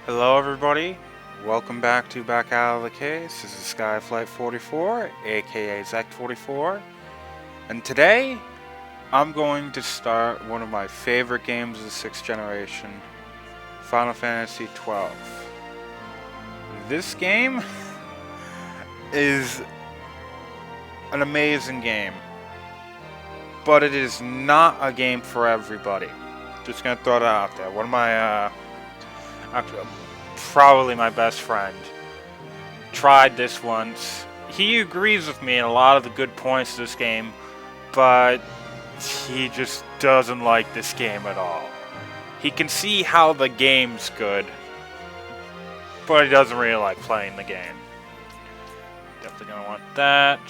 Hello everybody, welcome back to Back Out of the Case. This is Skyflight 44, aka Zect44, and today I'm going to start one of my favorite games of the 6th generation, Final Fantasy XII. This game is an amazing game, but it is not a game for everybody. Just gonna throw that out there. One of my actually, probably my best friend tried this once. He agrees with me in a lot of the good points of this game, but he just doesn't like this game at all. He can see how the game's good, but he doesn't really like playing the game. Definitely gonna want that.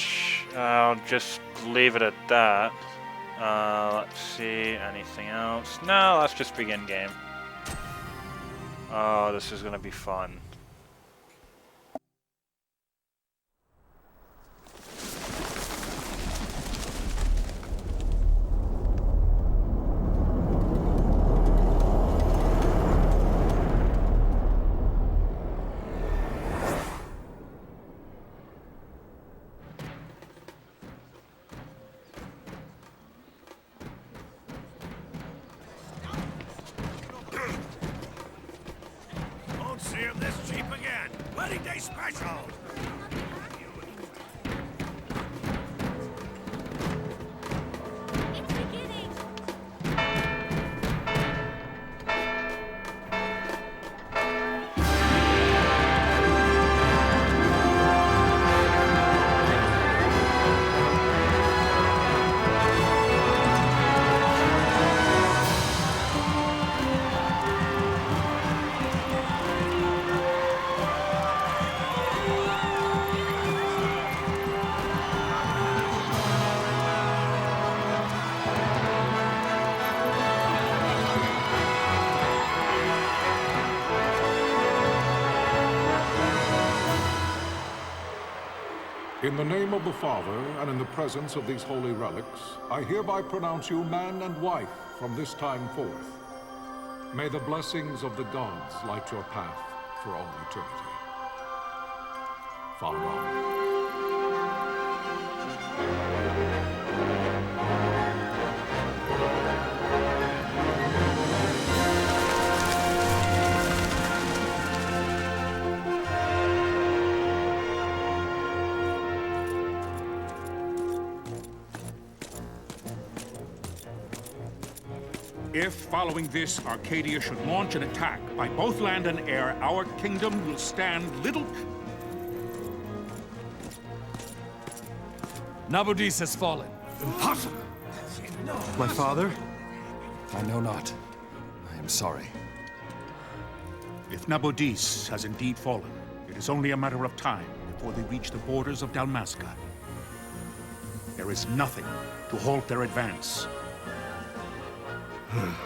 I'll just leave it at that. Let's see, anything else? No, let's just begin game. Oh, this is gonna be fun. This cheap again. Wedding day special. It's beginning. In the name of the Father, and in the presence of these holy relics, I hereby pronounce you man and wife from this time forth. May the blessings of the gods light your path for all eternity. Vaan. If, following this, Arcadia should launch an attack by both land and air, our kingdom will stand little... Nabudis has fallen. Impossible. My father? I know not. I am sorry. If Nabudis has indeed fallen, it is only a matter of time before they reach the borders of Dalmasca. There is nothing to halt their advance.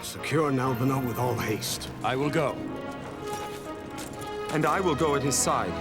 Secure Nalbina with all haste. I will go. And I will go at his side.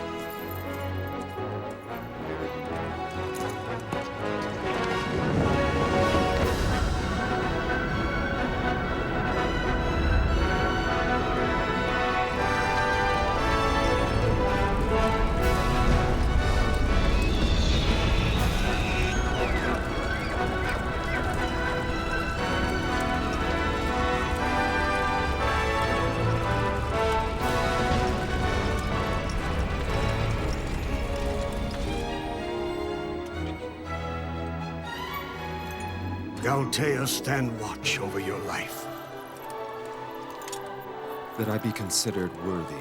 Galtea stand watch over your life. That I be considered worthy.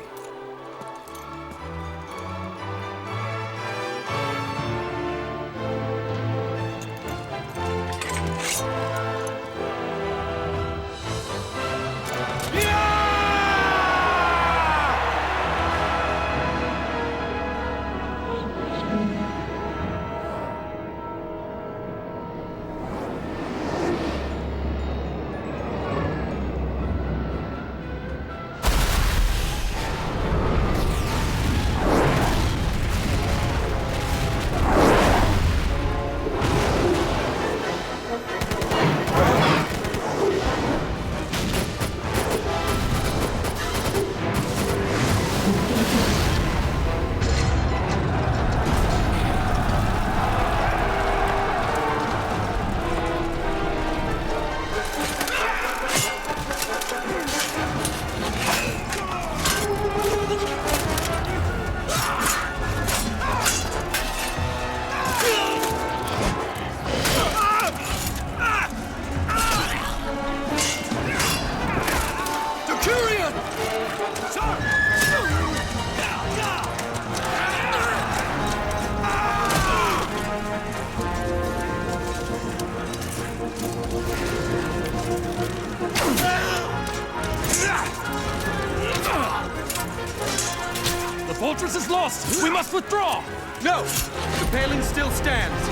fortress is lost! We must withdraw! No! The paling still stands!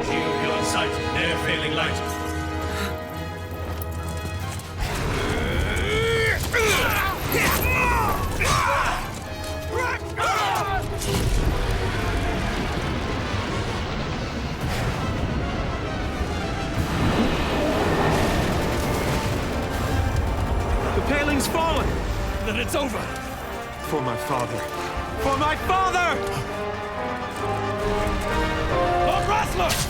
Shield beyond sight, ne'er failing light. The paling's fallen! Then it's over! For my father! For my father! Lord Wrestler!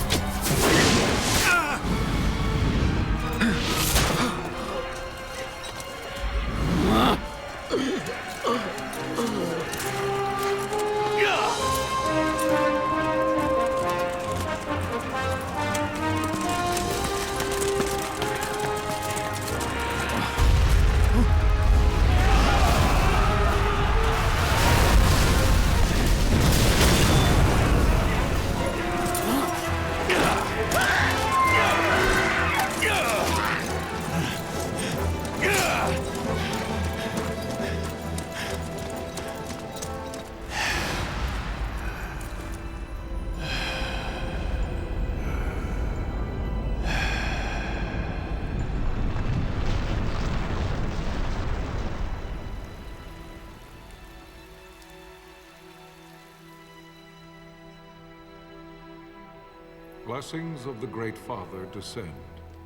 Blessings of the Great Father descend,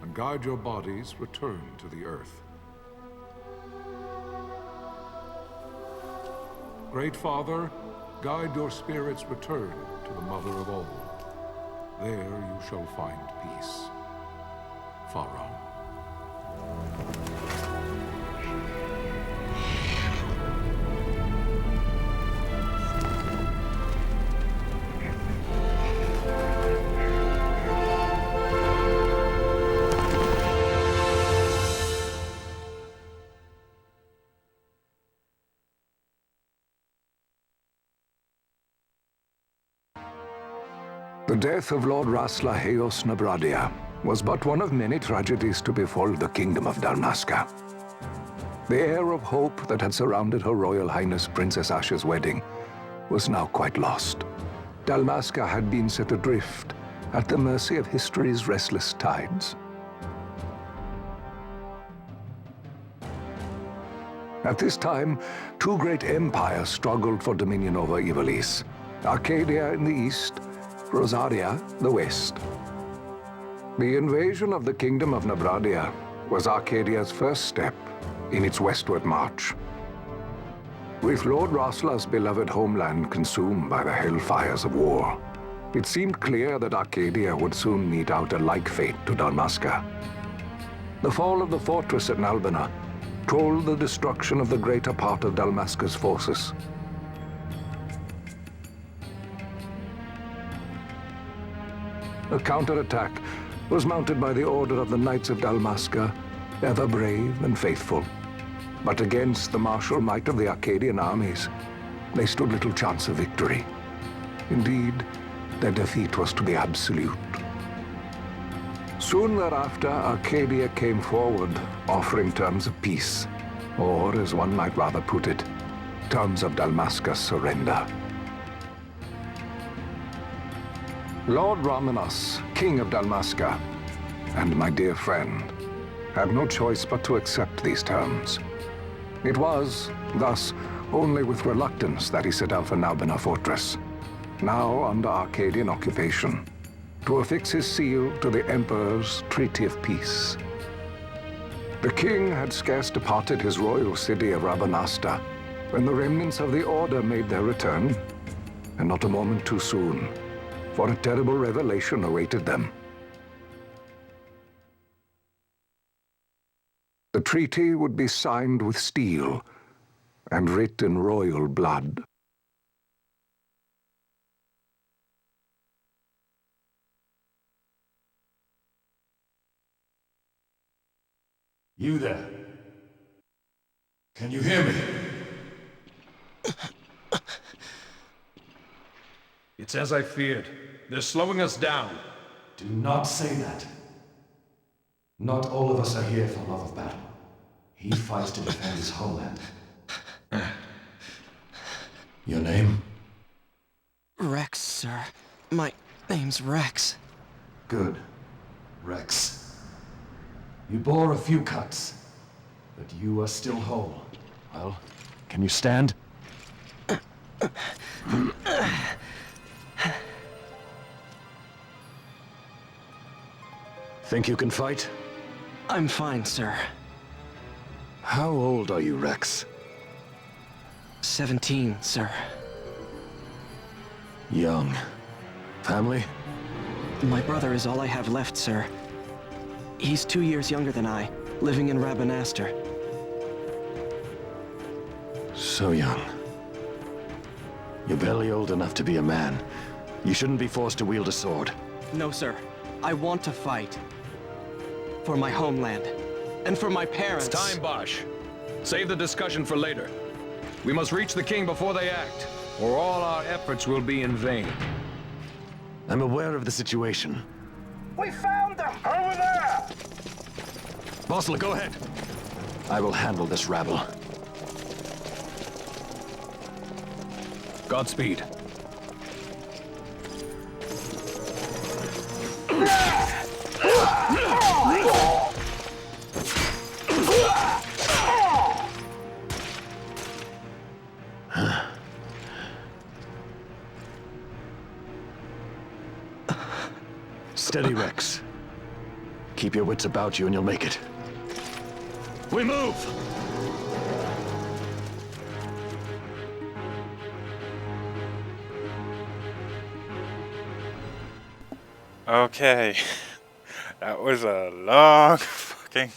and guide your bodies return to the earth. Great Father, guide your spirits return to the Mother of all. There you shall find peace. Pharaoh. The death of Lord Rasla Heos Nabradia was but one of many tragedies to befall the kingdom of Dalmasca. The air of hope that had surrounded Her Royal Highness Princess Asha's wedding was now quite lost. Dalmasca had been set adrift at the mercy of history's restless tides. At this time, two great empires struggled for dominion over Ivalice: Arcadia in the east, Rosaria, the west. The invasion of the Kingdom of Nabradia was Arcadia's first step in its westward march. With Lord Rasla's beloved homeland consumed by the hellfires of war, it seemed clear that Arcadia would soon mete out a like fate to Dalmasca. The fall of the fortress at Nalbina told the destruction of the greater part of Dalmasca's forces. A counterattack was mounted by the order of the Knights of Dalmasca, ever brave and faithful. But against the martial might of the Arcadian armies, they stood little chance of victory. Indeed, their defeat was to be absolute. Soon thereafter, Arcadia came forward, offering terms of peace, or, as one might rather put it, terms of Dalmasca's surrender. Lord Ramenas, King of Dalmasca, and my dear friend, had no choice but to accept these terms. It was, thus, only with reluctance that he set out for Nalbina Fortress, now under Arcadian occupation, to affix his seal to the Emperor's Treaty of Peace. The king had scarce departed his royal city of Rabanastre when the remnants of the Order made their return, and not a moment too soon, for a terrible revelation awaited them. The treaty would be signed with steel and writ in royal blood. You there? Can you hear me? It's as I feared. They're slowing us down. Do not say that. Not all of us are here for love of battle. He fights to defend his homeland. Your name? Rex, sir. My name's Rex. Good. Rex. You bore a few cuts, but you are still whole. Well, can you stand? Think you can fight? I'm fine, sir. How old are you, Rex? 17, sir. Young. Family? My brother is all I have left, sir. He's 2 years younger than I, living in Rabanastre. So young. You're barely old enough to be a man. You shouldn't be forced to wield a sword. No, sir. I want to fight. For my homeland. And for my parents. It's time, Bosch. Save the discussion for later. We must reach the king before they act, or all our efforts will be in vain. I'm aware of the situation. We found them! Over there! Bossler, go ahead. I will handle this rabble. Godspeed. Steady, Rex. Keep your wits about you and you'll make it. We move! Okay, that was a long fucking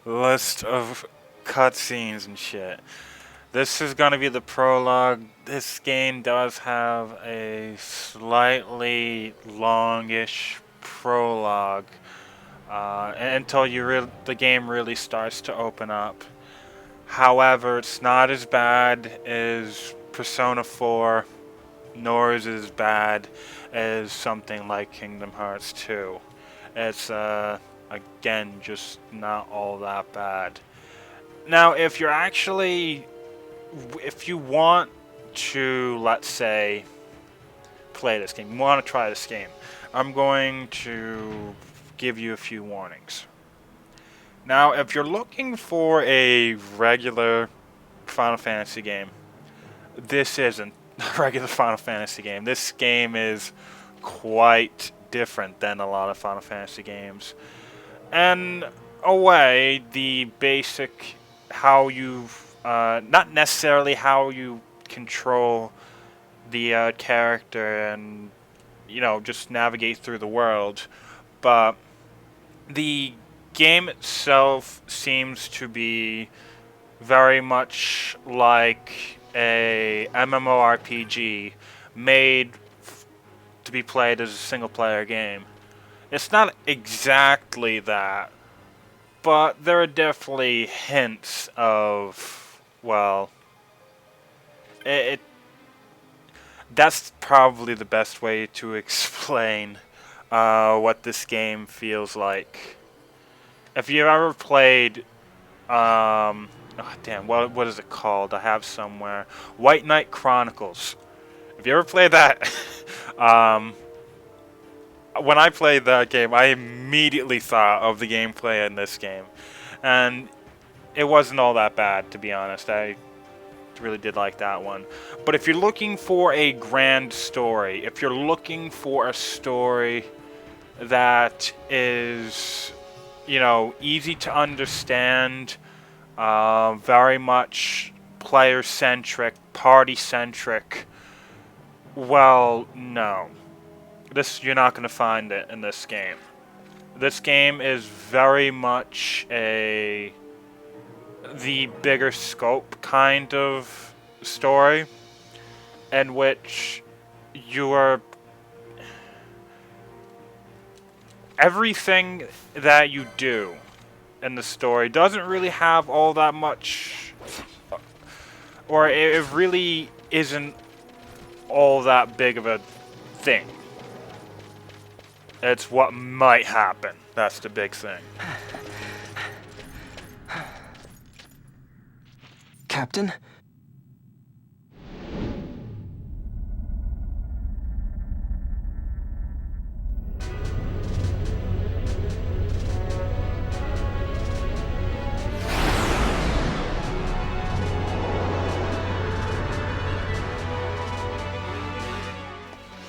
list of cutscenes and shit. This is gonna be the prologue. This game does have a slightly longish prologue until the game really starts to open up. However, it's not as bad as Persona 4, nor is it as bad as something like Kingdom Hearts 2. It's, again, just not all that bad. Now, if you want to, let's say, play this game, you want to try this game, I'm going to give you a few warnings. Now, if you're looking for a regular Final Fantasy game, this isn't a regular Final Fantasy game. This game is quite different than a lot of Final Fantasy games. And a way, the basic how you, not necessarily how you control the character and, you know, just navigate through the world, but the game itself seems to be very much like a MMORPG made to be played as a single-player game. It's not exactly that, but there are definitely hints of, well, that's probably the best way to explain what this game feels like. If you ever played, oh damn, what is it called? I have somewhere. White Knight Chronicles. If you ever played that, when I played that game, I immediately thought of the gameplay in this game, and it wasn't all that bad, to be honest. I really did like that one. But if you're looking for a grand story, if you're looking for a story that is, you know, easy to understand, very much player-centric, party-centric, well, no. You're not going to find it in this game. This game is very much the bigger scope kind of story, in which everything that you do in the story doesn't really have all that much, or it really isn't all that big of a thing. It's what might happen. That's the big thing. Captain?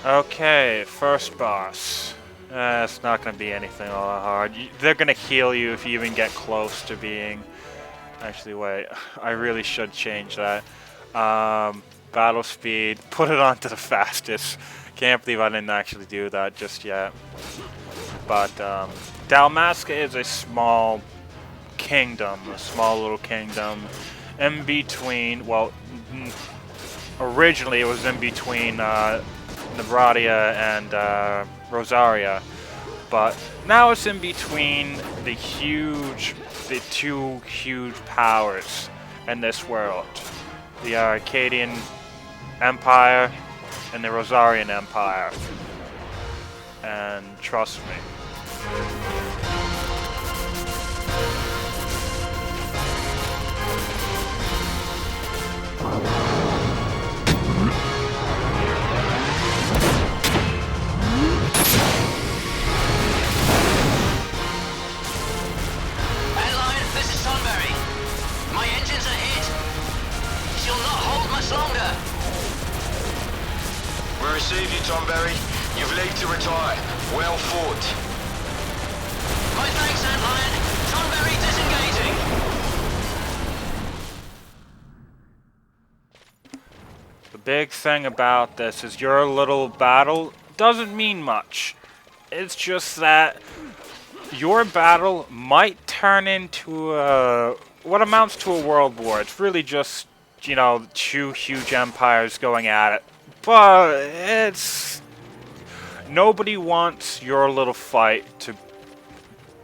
Okay, first boss. It's not going to be anything all that hard. They're going to heal you if you even get close to being... Actually, wait. I really should change that. Battle speed. Put it on to the fastest. Can't believe I didn't actually do that just yet. But Dalmasca is a small kingdom. A small little kingdom. In between... Well, originally it was in between... Nebradia and Rosaria, but now it's in between the two huge powers in this world, the Arcadian Empire and the Rosarian Empire, and trust me. Longer. We received you, Tomberry. You've leave to retire. Well fought. My thanks, Antlion. Tomberry disengaging. The big thing about this is your little battle doesn't mean much. It's just that your battle might turn into what amounts to a world war. It's really just, you know, two huge empires going at it. But it's... Nobody wants your little fight to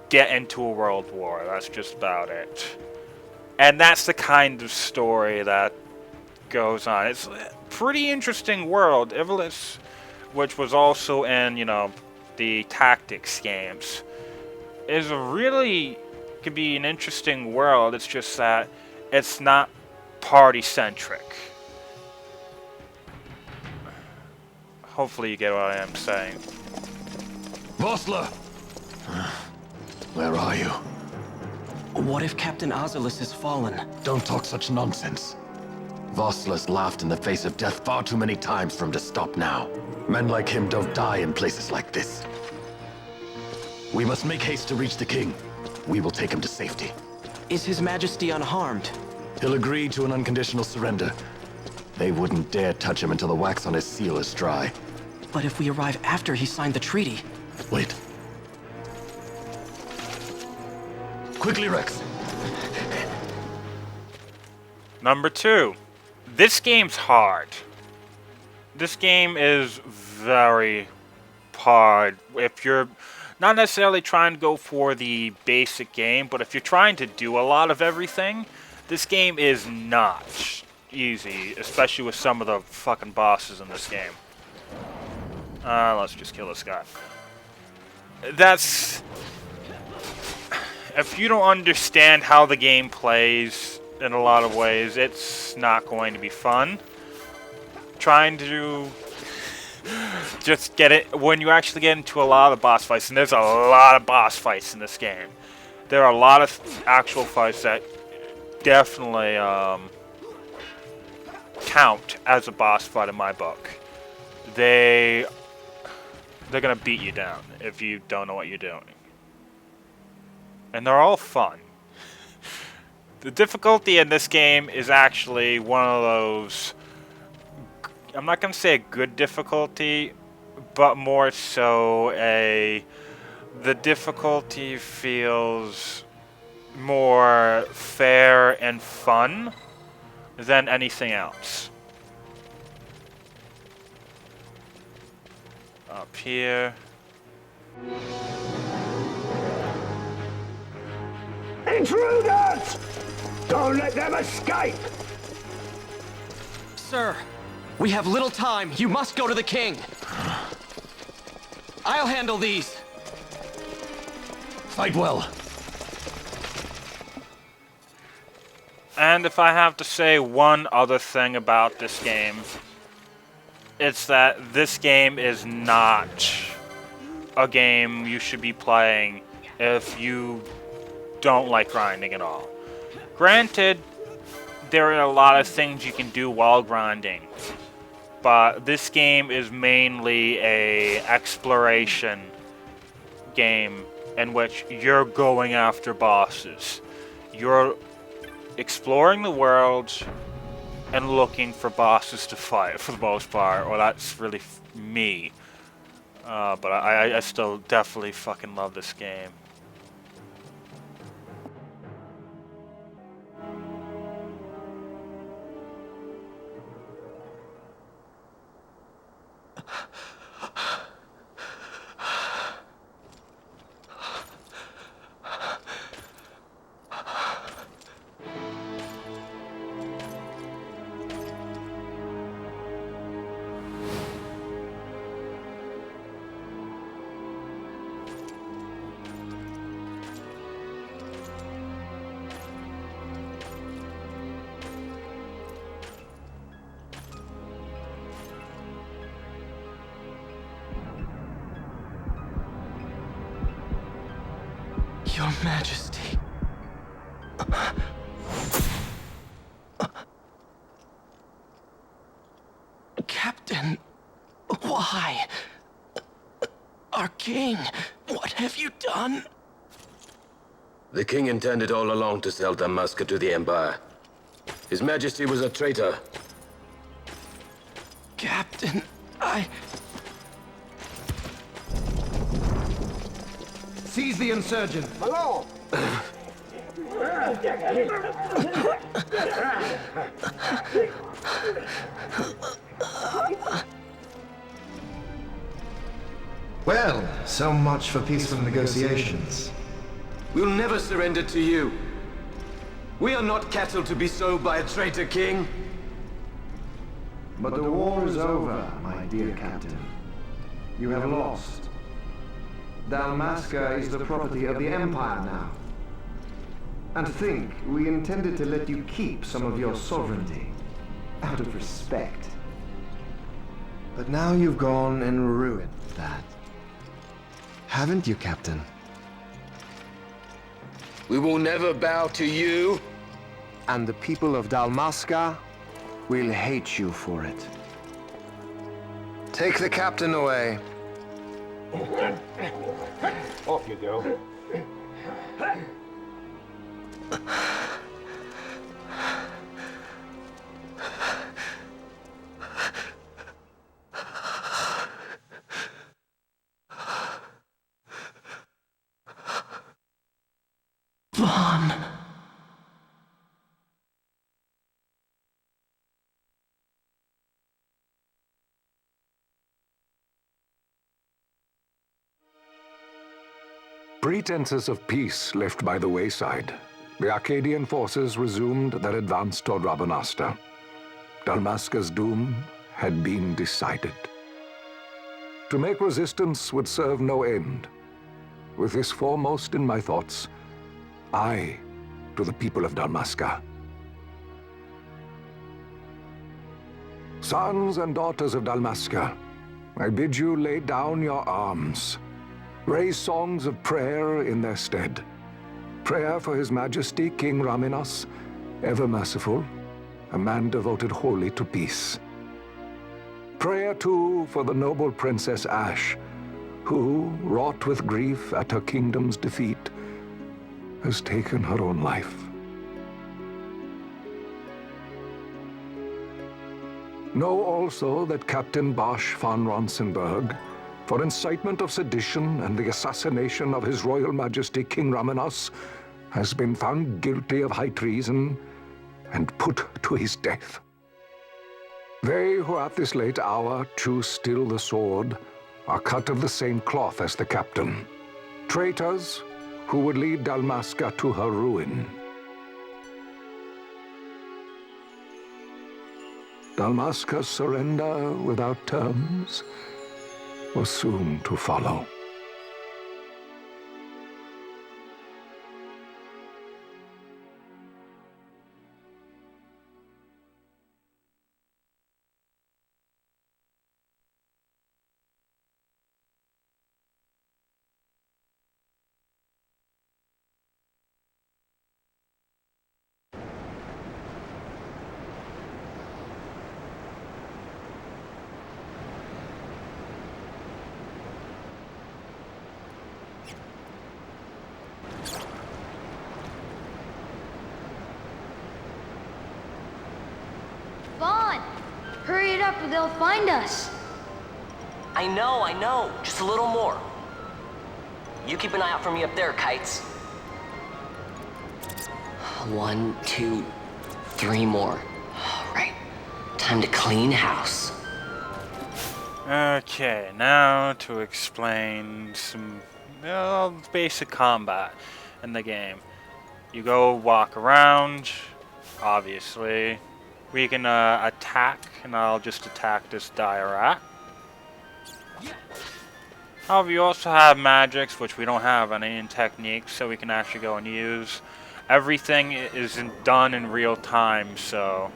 get into a world war. That's just about it. And that's the kind of story that goes on. It's a pretty interesting world. Ivalice, which was also in, you know, the tactics games, is a really... could be an interesting world. It's just that it's not party-centric. Hopefully you get what I am saying. Vossler! Where are you? What if Captain Azulis has fallen? Don't talk such nonsense. Vossler's laughed in the face of death far too many times for him to stop now. Men like him don't die in places like this. We must make haste to reach the king. We will take him to safety. Is His Majesty unharmed? He'll agree to an unconditional surrender. They wouldn't dare touch him until the wax on his seal is dry. But if we arrive after he signed the treaty... Wait. Quickly, Rex. Number 2. This game's hard. This game is very hard. If you're not necessarily trying to go for the basic game, but if you're trying to do a lot of everything, this game is not easy, especially with some of the fucking bosses in this game. Let's just kill this guy. That's... If you don't understand how the game plays in a lot of ways, it's not going to be fun. Trying to just get it when you actually get into a lot of boss fights, and there's a lot of boss fights in this game. There are a lot of actual fights that definitely count as a boss fight in my book. They're gonna beat you down if you don't know what you're doing. And they're all fun. The difficulty in this game is actually one of those... I'm not going to say a good difficulty, but more so the difficulty feels more fair and fun than anything else. Up here. Intruders! Don't let them escape! Sir, we have little time. You must go to the king. I'll handle these. Fight well. And if I have to say one other thing about this game, it's that this game is not a game you should be playing if you don't like grinding at all. Granted, there are a lot of things you can do while grinding. but this game is mainly a exploration game in which you're going after bosses. You're exploring the world and looking for bosses to fight for the most part, or that's really me. But I still definitely fucking love this game. Your Majesty. Captain, why? Our king, what have you done? The king intended all along to sell Dalmasca to the Empire. His Majesty was a traitor. Captain, Seize the insurgent! Malone! Well, so much for peaceful negotiations. We'll never surrender to you. We are not cattle to be sold by a traitor king. But the war is over, my dear captain. You have lost. Dalmasca is the property of the Empire now. And think, we intended to let you keep some of your sovereignty, out of respect. But now you've gone and ruined that. Haven't you, Captain? We will never bow to you. And the people of Dalmasca will hate you for it. Take the captain away. Off you go. Vaan. Pretenses of peace left by the wayside, the Arcadian forces resumed their advance toward Rabanastre. Dalmasca's doom had been decided. To make resistance would serve no end. With this foremost in my thoughts, I to the people of Dalmasca. Sons and daughters of Dalmasca, I bid you lay down your arms. Raise songs of prayer in their stead. Prayer for His Majesty King Raminas, ever merciful, a man devoted wholly to peace. Prayer, too, for the noble Princess Ash, who, wrought with grief at her kingdom's defeat, has taken her own life. Know also that Captain Bosch von Ronsenberg, for incitement of sedition and the assassination of His Royal Majesty King Raminas, has been found guilty of high treason and put to his death. They who at this late hour choose still the sword are cut of the same cloth as the captain. Traitors who would lead Dalmasca to her ruin. Dalmasca's surrender without terms was soon to follow. Hurry it up or they'll find us. I know. Just a little more. You keep an eye out for me up there, Kites. 1, 2, 3 more. All right. Time to clean house. Okay, now to explain some basic combat in the game. You go walk around, obviously. We can attack, and I'll just attack this dire rat. However, you also have magics, which we don't have any, and techniques, so we can actually go and use. Everything is done in real time, so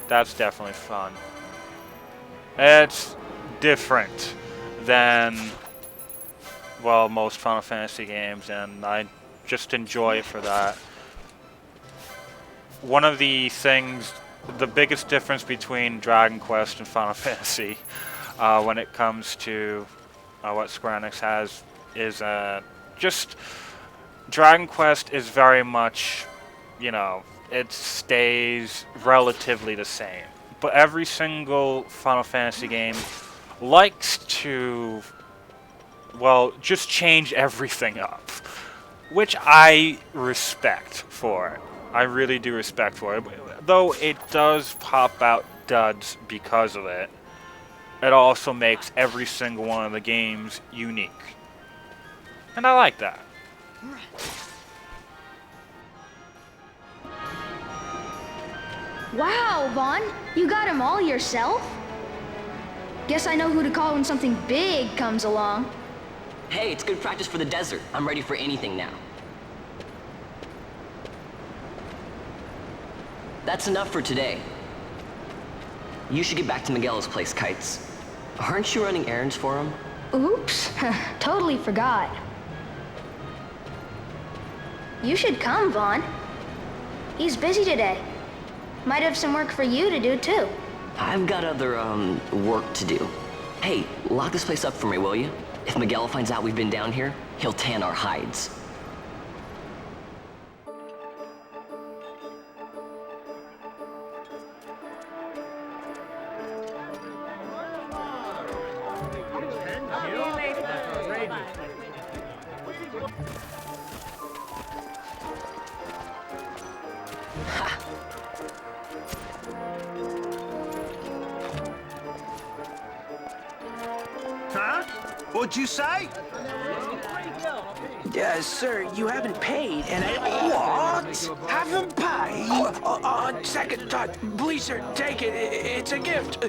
that's definitely fun. It's different than, well, most Final Fantasy games, and I just enjoy it for that. One of the things, the biggest difference between Dragon Quest and Final Fantasy when it comes to what Square Enix has is just Dragon Quest is very much, it stays relatively the same. But every single Final Fantasy game likes to, well, just change everything up, which I respect for it. I really do respect for it. Though it does pop out duds because of it, it also makes every single one of the games unique. And I like that. Wow, Vaan, you got him all yourself? Guess I know who to call when something big comes along. Hey, it's good practice for the desert. I'm ready for anything now. That's enough for today. You should get back to Miguel's place, Kites. Aren't you running errands for him? Oops, totally forgot. You should come, Vaan. He's busy today. Might have some work for you to do, too. I've got other, work to do. Hey, lock this place up for me, will you? If Miguel finds out we've been down here, he'll tan our hides. Huh? What'd you say? Sir, you haven't paid, and I... What? Haven't paid? On second thought, please, sir, take it. It's a gift.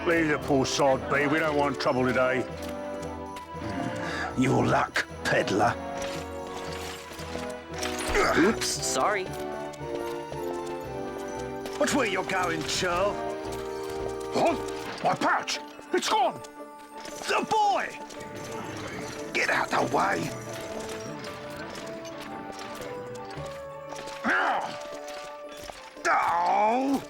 Leave the poor sod be. We don't want trouble today. Your luck, peddler. Oops, sorry. Watch where you're going, Churl. What? My pouch! It's gone! The boy! Get out the way! Oh!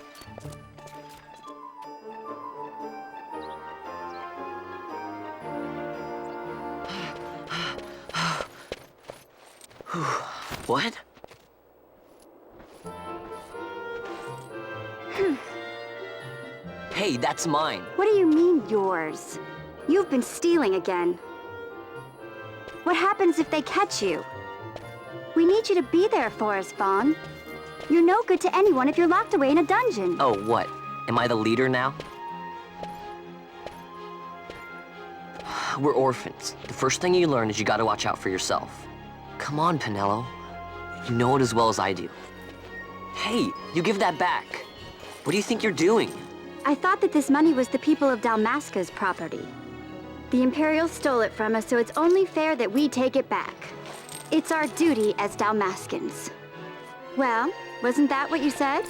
What? Hey, that's mine. What do you mean, yours? You've been stealing again. What happens if they catch you? We need you to be there for us, Vaan. You're no good to anyone if you're locked away in a dungeon. Oh, what? Am I the leader now? We're orphans. The first thing you learn is you gotta watch out for yourself. Come on, Pinello. You know it as well as I do. Hey, you give that back. What do you think you're doing? I thought that this money was the people of Dalmasca's property. The Imperials stole it from us, so it's only fair that we take it back. It's our duty as Dalmascans. Well, wasn't that what you said?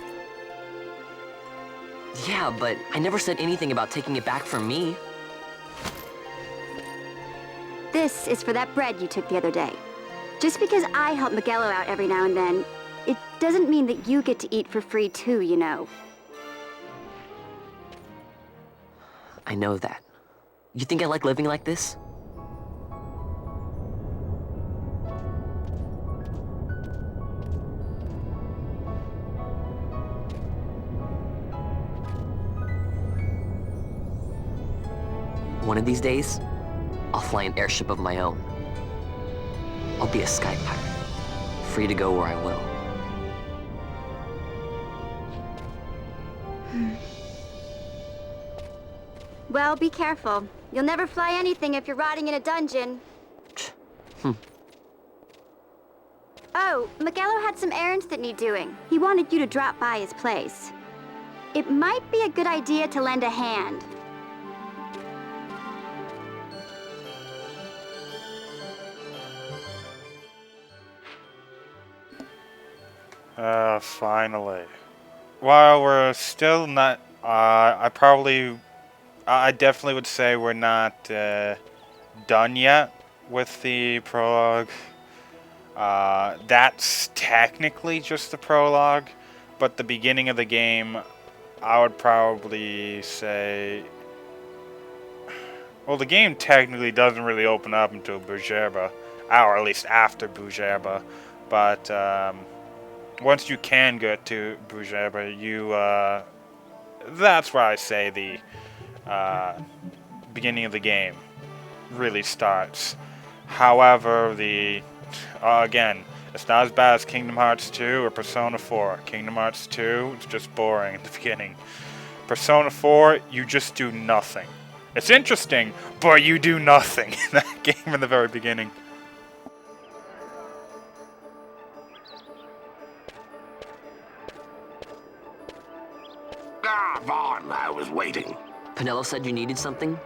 Yeah, but I never said anything about taking it back from me. This is for that bread you took the other day. Just because I help Miguelo out every now and then, it doesn't mean that you get to eat for free too, you know. I know that. You think I like living like this? One of these days, I'll fly an airship of my own. I'll be a sky pirate, free to go where I will. Well, be careful. You'll never fly anything if you're rotting in a dungeon. Oh, Miguelo had some errands that need doing. He wanted you to drop by his place. It might be a good idea to lend a hand. Finally. While we're still not, I definitely would say we're not done yet with the prologue. That's technically just the prologue, but the beginning of the game, I would probably say... Well, the game technically doesn't really open up until Bujerba, or at least after Bujerba, but once you can get to Bujerba, that's where I say the beginning of the game really starts. However, again, it's not as bad as Kingdom Hearts 2 or Persona 4. Kingdom Hearts 2, it's just boring at the beginning. Persona 4, you just do nothing. It's interesting, but you do nothing in that game in the very beginning. Vaan, I was waiting. Penelo said you needed something?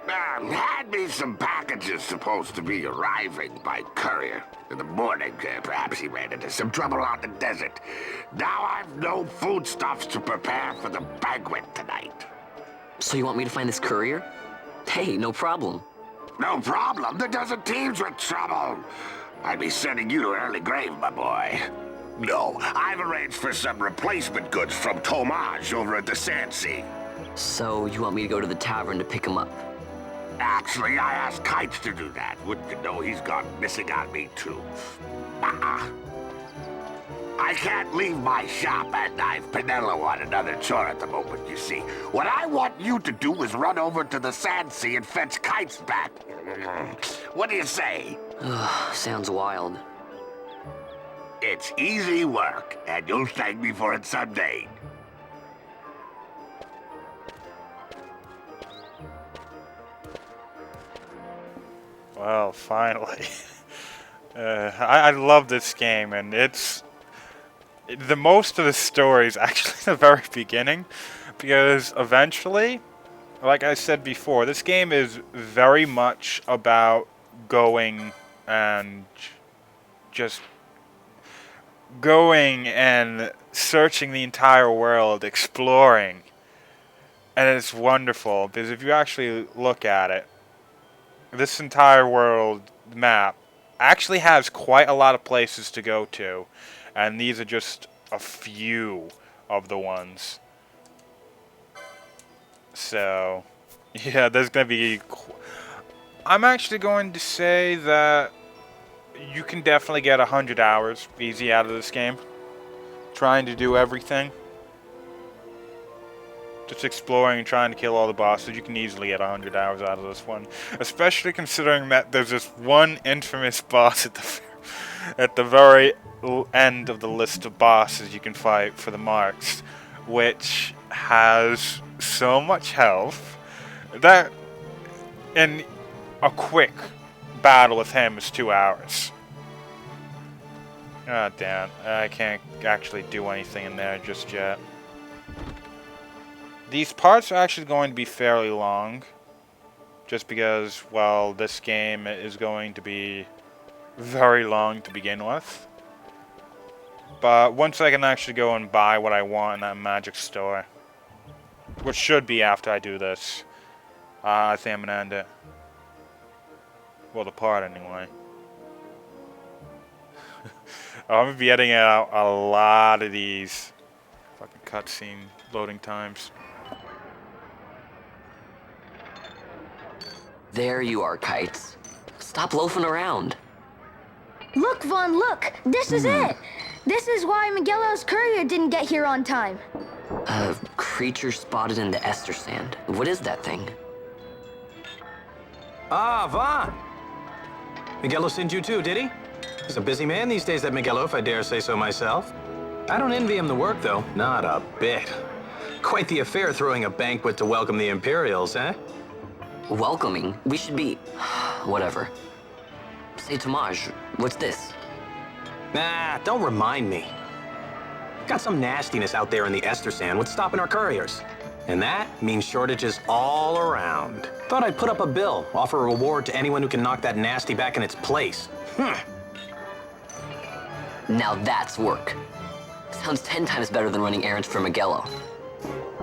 Had me some packages supposed to be arriving by courier. In the morning, perhaps he ran into some trouble out in the desert. Now I've no foodstuffs to prepare for the banquet tonight. So you want me to find this courier? Hey, no problem. No problem? The desert teems with trouble. I'd be sending you to an early grave, my boy. No, I've arranged for some replacement goods from Tomage over at the XII. So you want me to go to the tavern to pick him up? Actually, I asked Kites to do that. Wouldn't you know he's gone missing on me, too. I can't leave my shop, and I've Penelo on another chore at the moment, you see. What I want you to do is run over to the XII and fetch Kites back. What do you say? Sounds wild. It's easy work, and you'll thank me for it someday. Well, finally. I love this game, and it's... The most of the story is actually the very beginning, because eventually, like I said before, this game is very much about going and just going and searching the entire world, exploring, and it's wonderful, because if you actually look at it, this entire world map actually has quite a lot of places to go to, and these are just a few of the ones. So, yeah, there's going to be... I'm actually going to say that you can definitely get 100 hours easy out of this game. Trying to do everything. Just exploring and trying to kill all the bosses, you can easily get 100 hours out of this one. Especially considering that there's this one infamous boss at the very end of the list of bosses you can fight for the marks, which has so much health that in a quick battle with him is 2 hours. God damn, I can't actually do anything in there just yet. These parts are actually going to be fairly long, just because, well, this game is going to be very long to begin with. But once I can actually go and buy what I want in that magic store, which should be after I do this, I think I'm going to end it. Well, the part anyway. I'm going to be editing out a lot of these fucking cutscene loading times. There you are, Kites. Stop loafing around. Look, Vaan, look! This is it! This is why Miguelo's courier didn't get here on time. A creature spotted in the Ester sand. What is that thing? Ah, Vaan! Miguelo sent you too, did he? He's a busy man these days, that Miguelo, if I dare say so myself. I don't envy him the work, though. Not a bit. Quite the affair throwing a banquet to welcome the Imperials, eh? Welcoming? We should be... whatever. Say, Tomaj, what's this? Nah, don't remind me. Got some nastiness out there in the Ester Sand. What's stopping our couriers? And that means shortages all around. Thought I'd put up a bill, offer a reward to anyone who can knock that nasty back in its place. Now that's work. Sounds 10 times better than running errands for Miguelo.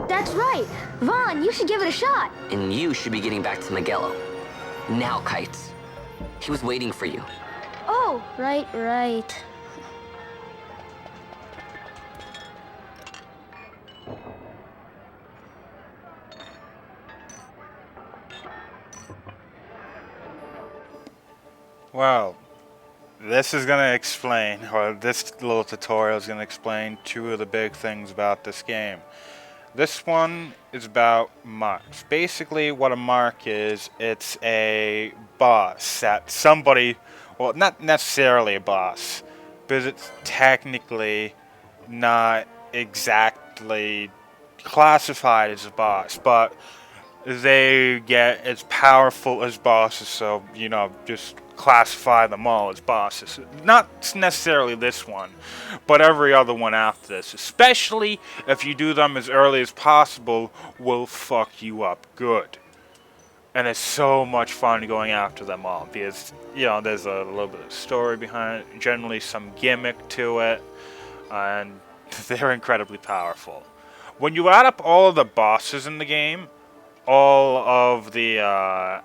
That's right. Vaan, you should give it a shot. And you should be getting back to Miguelo. Now, Kites. He was waiting for you. Oh, right. Well, this is going to explain, or this little tutorial is going to explain two of the big things about this game. This one is about marks. Basically, what a mark is, it's a boss that somebody, well, not necessarily a boss, because it's technically not exactly classified as a boss, but they get as powerful as bosses, so, you know, just classify them all as bosses. Not necessarily this one, but every other one after this, especially if you do them as early as possible, will fuck you up good. And it's so much fun going after them all, because, you know, there's a little bit of story behind it, generally some gimmick to it, and they're incredibly powerful. When you add up all of the bosses in the game, all of the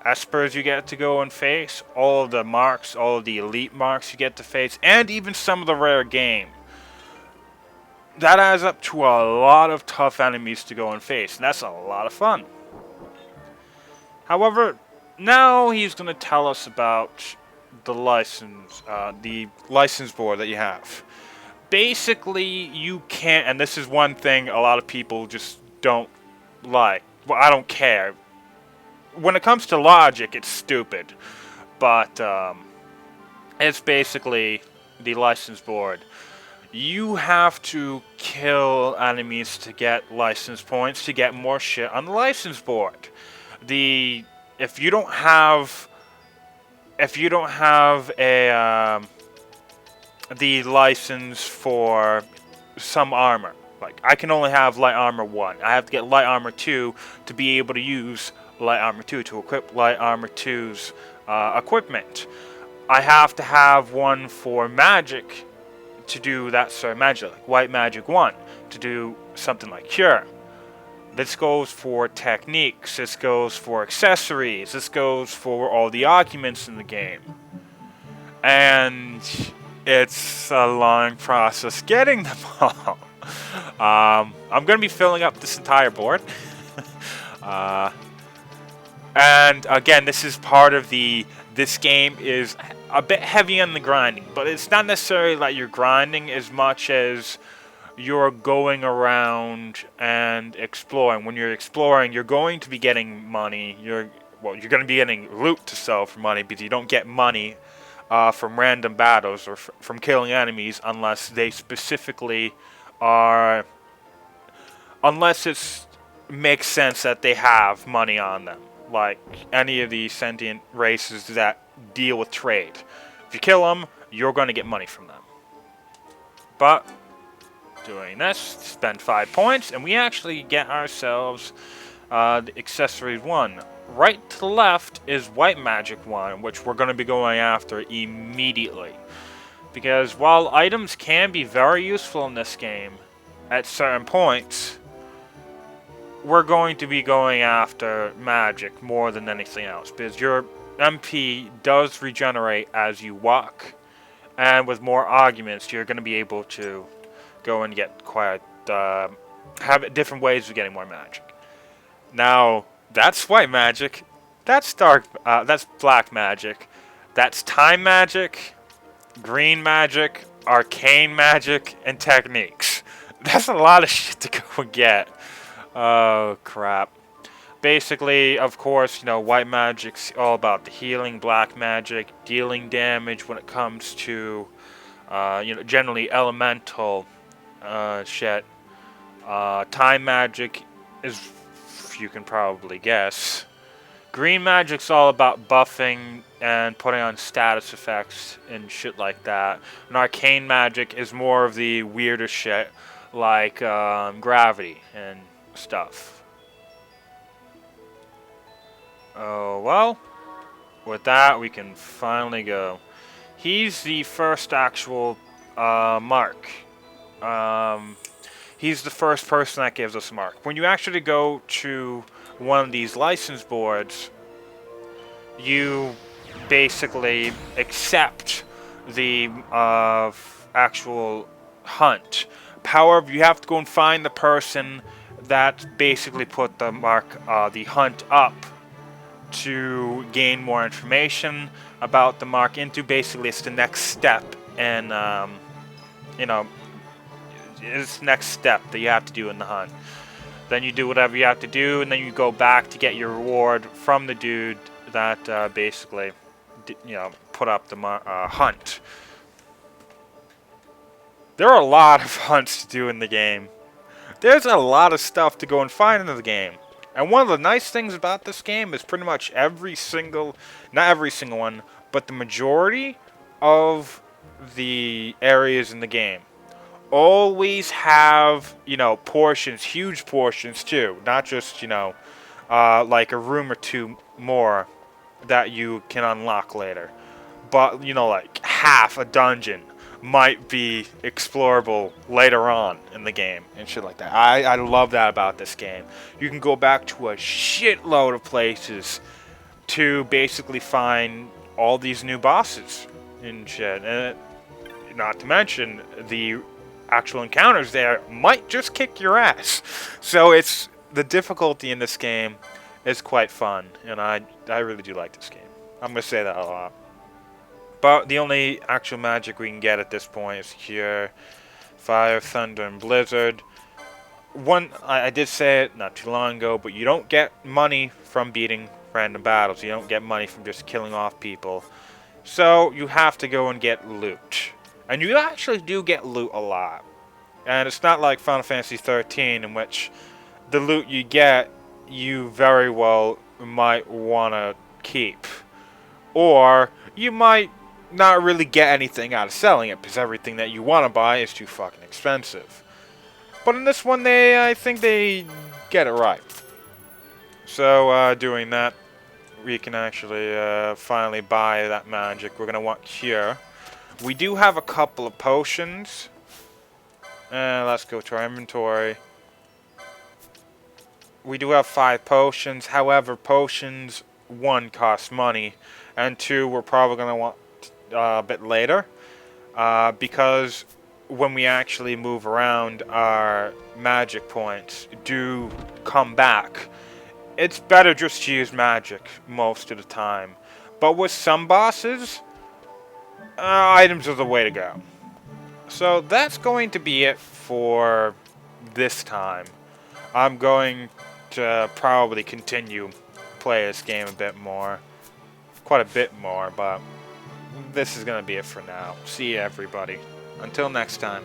espers you get to go and face, all of the marks, all of the elite marks you get to face, and even some of the rare game, that adds up to a lot of tough enemies to go and face, and that's a lot of fun. However, now he's going to tell us about the license board that you have. Basically, you can't, and this is one thing a lot of people just don't like. Well, I don't care. When it comes to logic, it's stupid. But it's basically the license board. You have to kill enemies to get license points, to get more shit on the license board. If you don't have the license for some armor, like, I can only have light armor 1. I have to get light armor 2 to be able to use light armor 2, to equip light armor 2's equipment. I have to have one for magic to do that sort of magic, like white magic 1, to do something like cure. This goes for techniques, this goes for accessories, this goes for all the arguments in the game. And it's a long process getting them all. I'm going to be filling up this entire board. And again, this is part of this game is a bit heavy on the grinding, but it's not necessarily that you're grinding as much as you're going around and exploring. When you're exploring, you're going to be getting money. You're going to be getting loot to sell for money, because you don't get money from random battles or from killing enemies unless they specifically are, unless it makes sense that they have money on them, like any of the sentient races that deal with trade. If you kill them, you're going to get money from them. But doing this, spend 5 points, and we actually get ourselves the accessories 1. Right to the left is white magic 1, which we're going to be going after immediately. Because while items can be very useful in this game, at certain points, we're going to be going after magic more than anything else. Because your MP does regenerate as you walk. And with more arguments, you're going to be able to go and get quite, have different ways of getting more magic. Now, that's white magic. That's that's black magic. That's time magic, green magic, arcane magic, and techniques. That's a lot of shit to go and get. Oh, crap. Basically, of course, you know, white magic's all about the healing, black magic, dealing damage when it comes to, you know, generally elemental shit. Time magic is, you can probably guess. Green magic's all about buffing and putting on status effects and shit like that. And arcane magic is more of the weirder shit, like gravity and stuff. Oh, well, with that, we can finally go. He's the first actual mark. He's the first person that gives us a mark. When you actually go to one of these license boards, you basically accept the actual hunt. However, you have to go and find the person that basically put the mark, the hunt up, to gain more information about the mark. Into basically, it's the next step, and you know, it's the next step that you have to do in the hunt. Then you do whatever you have to do, and then you go back to get your reward from the dude that basically, you know, put up the hunt. There are a lot of hunts to do in the game. There's a lot of stuff to go and find in the game. And one of the nice things about this game is pretty much every single, not every single one, but the majority of the areas in the game always have, you know, portions, huge portions too. Not just, you know, like a room or two more that you can unlock later. But, you know, like half a dungeon might be explorable later on in the game and shit like that. I love that about this game. You can go back to a shitload of places to basically find all these new bosses and shit. And not to mention, the actual encounters there might just kick your ass. So it's, the difficulty in this game is quite fun, and I really do like this game. I'm going to say that a lot. But the only actual magic we can get at this point is Cure, Fire, Thunder, and Blizzard. I did say it not too long ago, but you don't get money from beating random battles. You don't get money from just killing off people. So you have to go and get loot. And you actually do get loot a lot. And it's not like Final Fantasy XIII, in which the loot you get, you very well might want to keep. Or you might not really get anything out of selling it, because everything that you want to buy is too fucking expensive. But in this one, I think they get it right. So, doing that, we can actually finally buy that magic. We're going to want Cure. We do have a couple of potions. Let's go to our inventory. We do have 5 potions. However, potions, 1, cost money, and 2, we're probably going to want a bit later, because when we actually move around, our magic points do come back. It's better just to use magic most of the time, but with some bosses, items are the way to go. So that's going to be it for this time. I'm going to probably continue play this game a bit more, quite a bit more, but this is going to be it for now. See you, everybody. Until next time.